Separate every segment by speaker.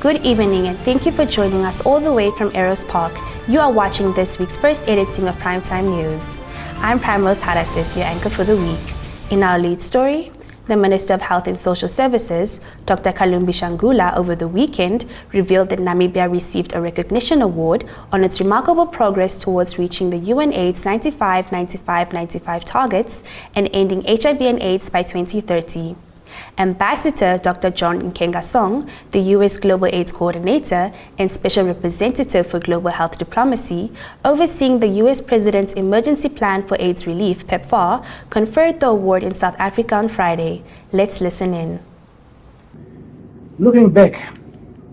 Speaker 1: Good evening and thank you for joining us all the way from Eros Park. You are watching this week's first editing of Primetime News. I'm Primrose Harasis, your anchor for the week. In our lead story, the Minister of Health and Social Services, Dr. Kalumbi Shangula, over the weekend revealed that Namibia received a recognition award on its remarkable progress towards reaching the UNAIDS 95-95-95 targets and ending HIV and AIDS by 2030. Ambassador Dr. John Nkengasong, the U.S. Global AIDS Coordinator and Special Representative for Global Health Diplomacy, overseeing the U.S. President's Emergency Plan for AIDS Relief, PEPFAR, conferred the award in South Africa on Friday. Let's listen in.
Speaker 2: Looking back,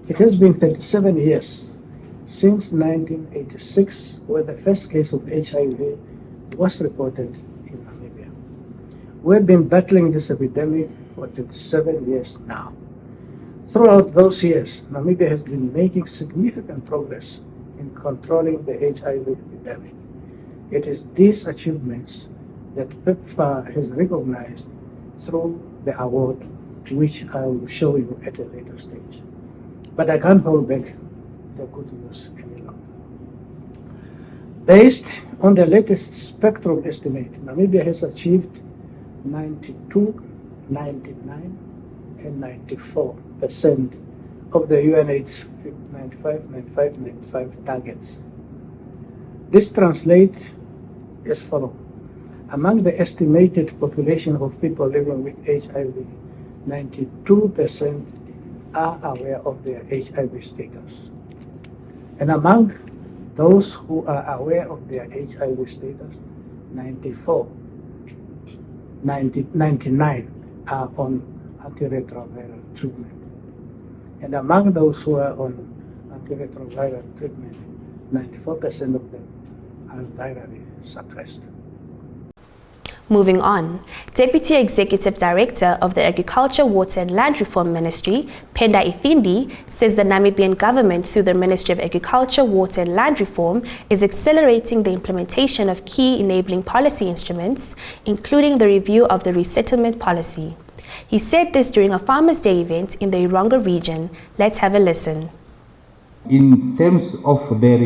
Speaker 2: it has been 37 years since 1986, where the first case of HIV was reported in Namibia. We've been battling this epidemic for 37 years now. Throughout those years, Namibia has been making significant progress in controlling the HIV epidemic. It is these achievements that PEPFAR has recognized through the award, which I will show you at a later stage. But I can't hold back the good news any longer. Based on the latest spectrum estimate, Namibia has achieved 92, 99, and 94% of the UNAIDS 95 targets. This translates as follows. Among the estimated population of people living with HIV, 92% are aware of their HIV status. And among those who are aware of their HIV status, 99 are on antiretroviral treatment. And among those who are on antiretroviral treatment, 94% of them are virally suppressed.
Speaker 1: Moving on, Deputy Executive Director of the Agriculture, Water and Land Reform Ministry, Penda Ifindi, says the Namibian government, through the Ministry of Agriculture, Water and Land Reform, is accelerating the implementation of key enabling policy instruments, including the review of the resettlement policy. He said this during a Farmers' Day event in the Ironga region. Let's have a listen.
Speaker 3: In terms of the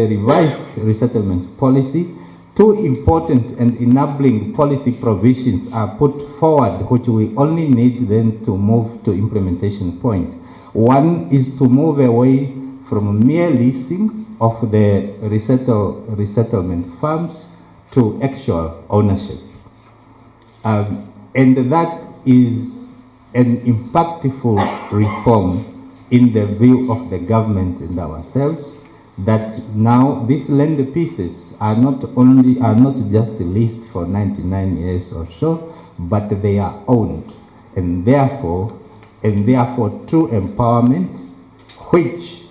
Speaker 3: revised resettlement policy, two important and enabling policy provisions are put forward, which we only need then to move to implementation point. One is to move away from mere leasing of the resettlement farms to actual ownership. And that is an impactful reform in the view of the government and ourselves, that now these land pieces are not just leased for 99 years or so, but they are owned, and therefore true empowerment, which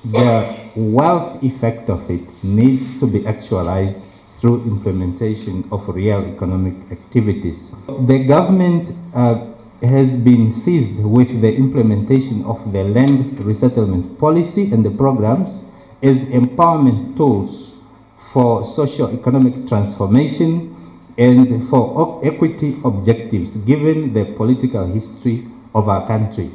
Speaker 3: the wealth effect of it needs to be actualized through implementation of real economic activities. The government has been seized with the implementation of the land resettlement policy and the programs as empowerment tools for socio-economic transformation and for equity objectives, given the political history of our country.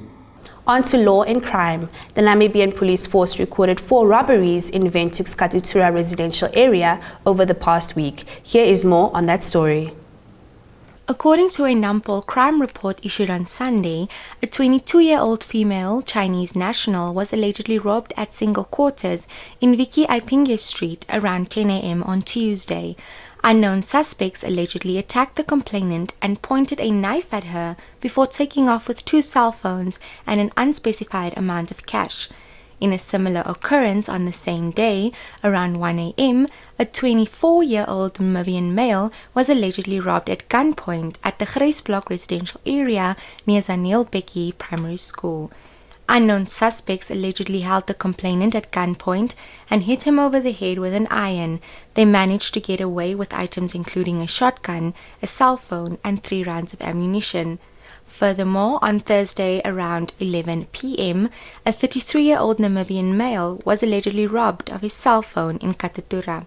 Speaker 1: On to law and crime. The Namibian police force recorded 4 robberies in Windhoek's Katutura residential area over the past week. Here is more on that story.
Speaker 4: According to a Nampol crime report issued on Sunday, a 22-year-old female Chinese national was allegedly robbed at single quarters in Viki Ipinge Street around 10 a.m. on Tuesday. Unknown suspects allegedly attacked the complainant and pointed a knife at her before taking off with 2 cell phones and an unspecified amount of cash. In a similar occurrence on the same day, around 1 a.m., a 24-year-old Namibian male was allegedly robbed at gunpoint at the Grysblok residential area near Zaneel Bekkie Primary School. Unknown suspects allegedly held the complainant at gunpoint and hit him over the head with an iron. They managed to get away with items including a shotgun, a cell phone, and 3 rounds of ammunition. Furthermore, on Thursday around 11 p.m., a 33-year-old Namibian male was allegedly robbed of his cell phone in Katutura.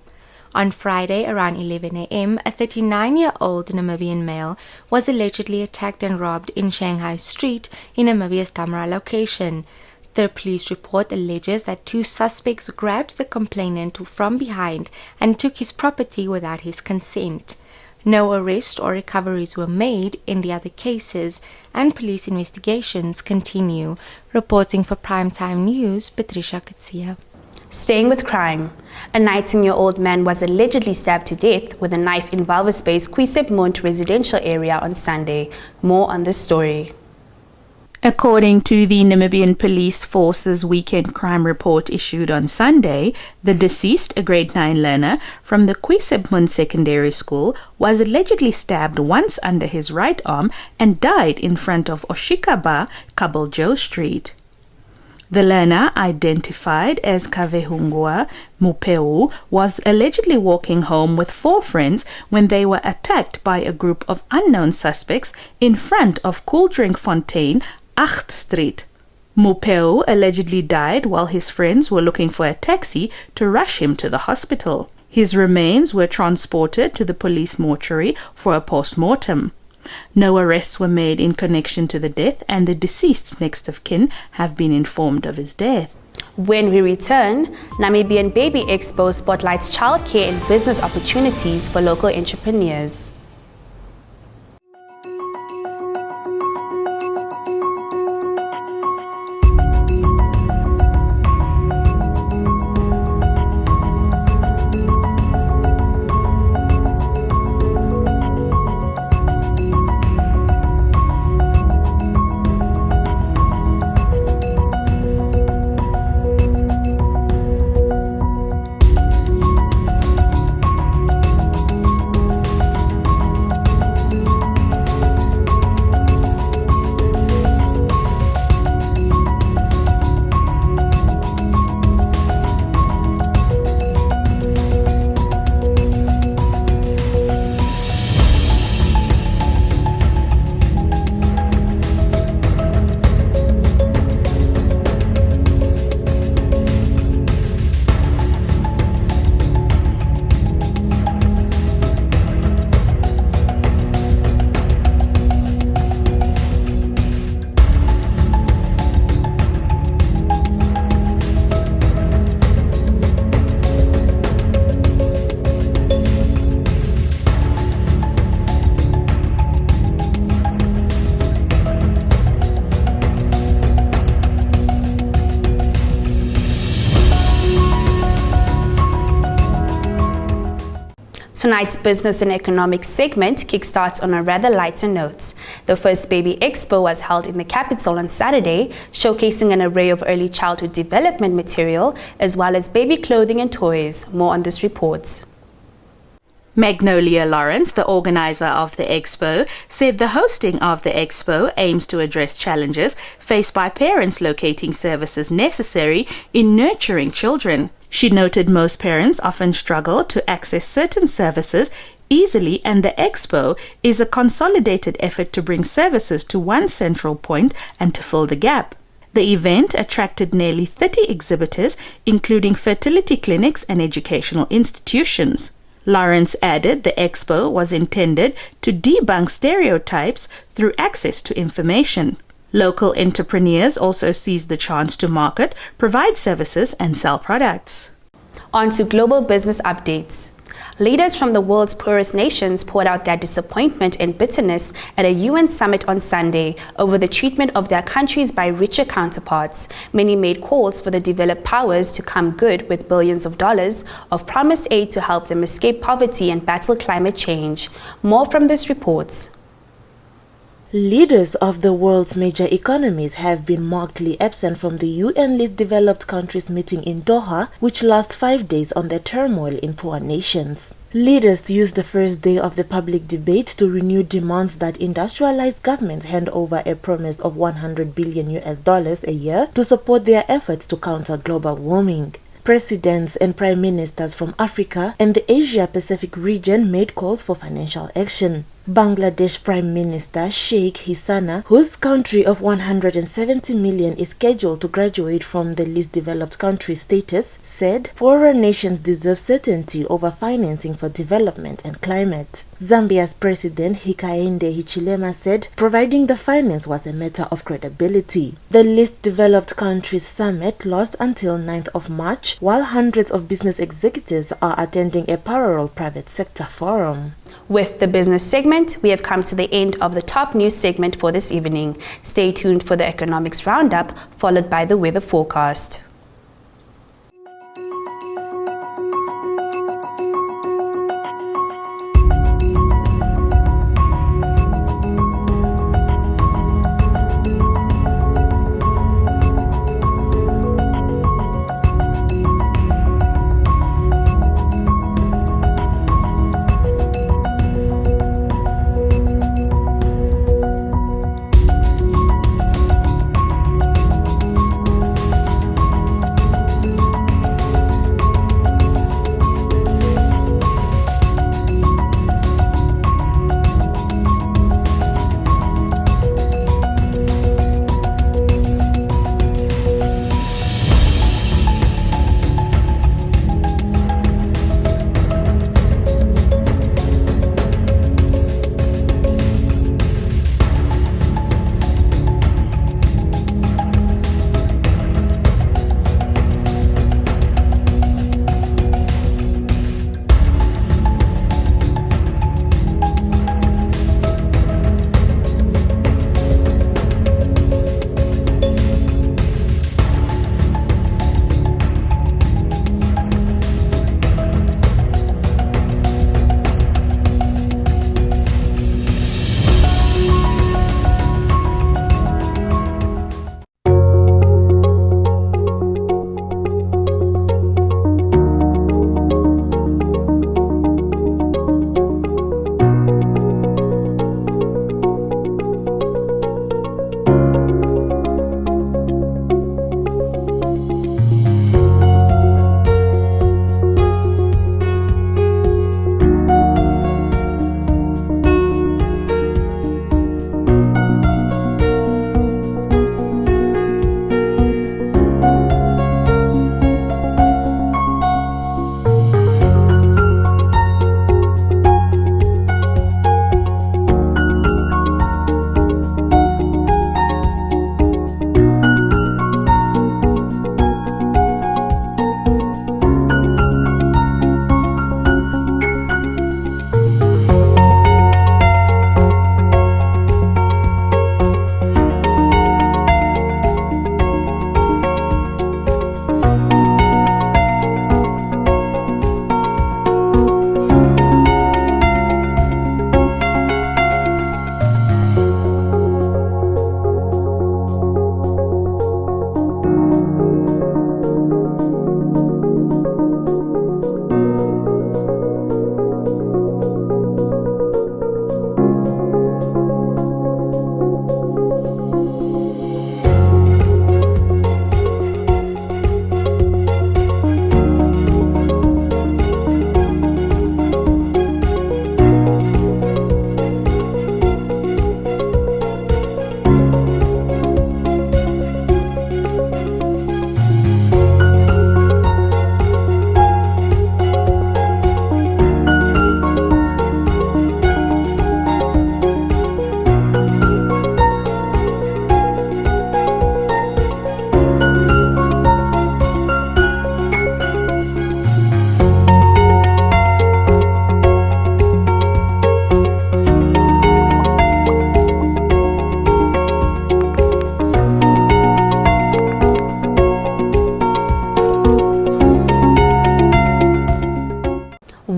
Speaker 4: On Friday around 11 a.m., a 39-year-old Namibian male was allegedly attacked and robbed in Shanghai Street in Namibia's Damara location. The police report alleges that 2 suspects grabbed the complainant from behind and took his property without his consent. No arrest or recoveries were made in the other cases, and police investigations continue. Reporting for Primetime News, Patricia Katsia.
Speaker 1: Staying with crime, a 19-year-old man was allegedly stabbed to death with a knife in Walvis Bay's Quisepmont residential area on Sunday. More on this story.
Speaker 5: According to the Namibian Police Force's weekend crime report issued on Sunday, the deceased, a grade 9 learner from the Quisepmont Secondary School, was allegedly stabbed once under his right arm and died in front of Oshikaba, Kabeljo Street. The learner, identified as Kavehungua Mupeu, was allegedly walking home with 4 friends when they were attacked by a group of unknown suspects in front of Cool Drink Fontaine, 8th Street. Mupeu allegedly died while his friends were looking for a taxi to rush him to the hospital. His remains were transported to the police mortuary for a post-mortem. No arrests were made in connection to the death, and the deceased's next of kin have been informed of his death.
Speaker 1: When we return, Namibian Baby Expo spotlights childcare and business opportunities for local entrepreneurs. Tonight's business and economic segment kickstarts on a rather lighter note. The first Baby Expo was held in the capital on Saturday, showcasing an array of early childhood development material as well as baby clothing and toys. More on this report.
Speaker 5: Magnolia Lawrence, the organizer of the expo, said the hosting of the expo aims to address challenges faced by parents locating services necessary in nurturing children. She noted most parents often struggle to access certain services easily, and the expo is a consolidated effort to bring services to one central point and to fill the gap. The event attracted nearly 30 exhibitors, including fertility clinics and educational institutions. Lawrence added the expo was intended to debunk stereotypes through access to information. Local entrepreneurs also seized the chance to market, provide services, and sell products.
Speaker 1: On to global business updates. Leaders from the world's poorest nations poured out their disappointment and bitterness at a UN summit on Sunday over the treatment of their countries by richer counterparts. Many made calls for the developed powers to come good with billions of dollars of promised aid to help them escape poverty and battle climate change. More from this report.
Speaker 6: Leaders of the world's major economies have been markedly absent from the UN Least Developed Countries meeting in Doha, which lasts 5 days on the turmoil in poor nations. Leaders used the first day of the public debate to renew demands that industrialized governments hand over a promise of $100 billion a year to support their efforts to counter global warming. Presidents and prime ministers from Africa and the Asia-Pacific region made calls for financial action. Bangladesh Prime Minister Sheikh Hasina, whose country of 170 million is scheduled to graduate from the least developed country status, said poorer nations deserve certainty over financing for development and climate. Zambia's President Hakainde Hichilema said providing the finance was a matter of credibility. The least developed countries summit lasts until 9th of March, while hundreds of business executives are attending a parallel private sector forum.
Speaker 1: With the business segment, we have come to the end of the top news segment for this evening. Stay tuned for the economics roundup, followed by the weather forecast.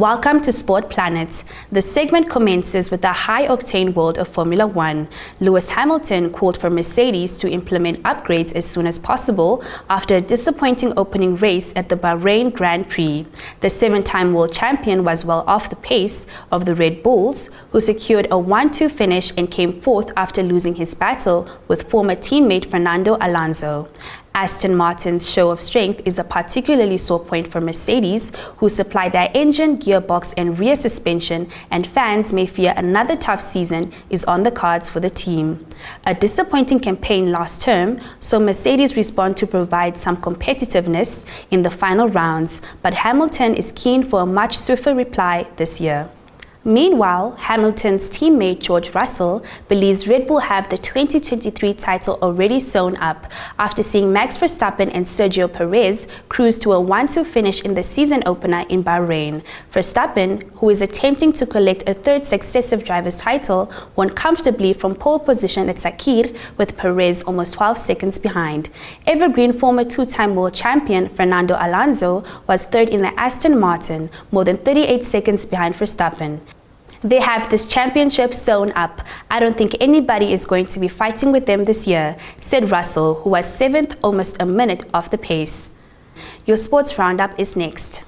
Speaker 1: Welcome to Sport Planet. The segment commences with the high-octane world of Formula One. Lewis Hamilton called for Mercedes to implement upgrades as soon as possible after a disappointing opening race at the Bahrain Grand Prix. The seven-time world champion was well off the pace of the Red Bulls, who secured a 1-2 finish and came fourth after losing his battle with former teammate Fernando Alonso. Aston Martin's show of strength is a particularly sore point for Mercedes, who supply their engine, gearbox, and rear suspension, and fans may fear another tough season is on the cards for the team. A disappointing campaign last term saw Mercedes respond to provide some competitiveness in the final rounds, but Hamilton is keen for a much swifter reply this year. Meanwhile, Hamilton's teammate George Russell believes Red Bull have the 2023 title already sewn up after seeing Max Verstappen and Sergio Perez cruise to a 1-2 finish in the season opener in Bahrain. Verstappen, who is attempting to collect a third successive driver's title, won comfortably from pole position at Sakir, with Perez almost 12 seconds behind. Evergreen former two-time world champion Fernando Alonso was third in the Aston Martin, more than 38 seconds behind Verstappen. They have this championship sewn up. I don't think anybody is going to be fighting with them this year, said Russell, who was 7th, almost a minute off the pace. Your sports roundup is next.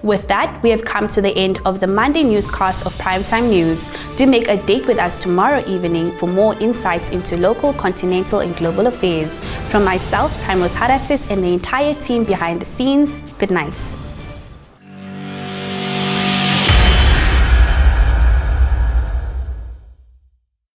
Speaker 1: With that, we have come to the end of the Monday newscast of Primetime News. Do make a date with us tomorrow evening for more insights into local, continental, and global affairs. From myself, Primrose Harasis, and the entire team behind the scenes, good night.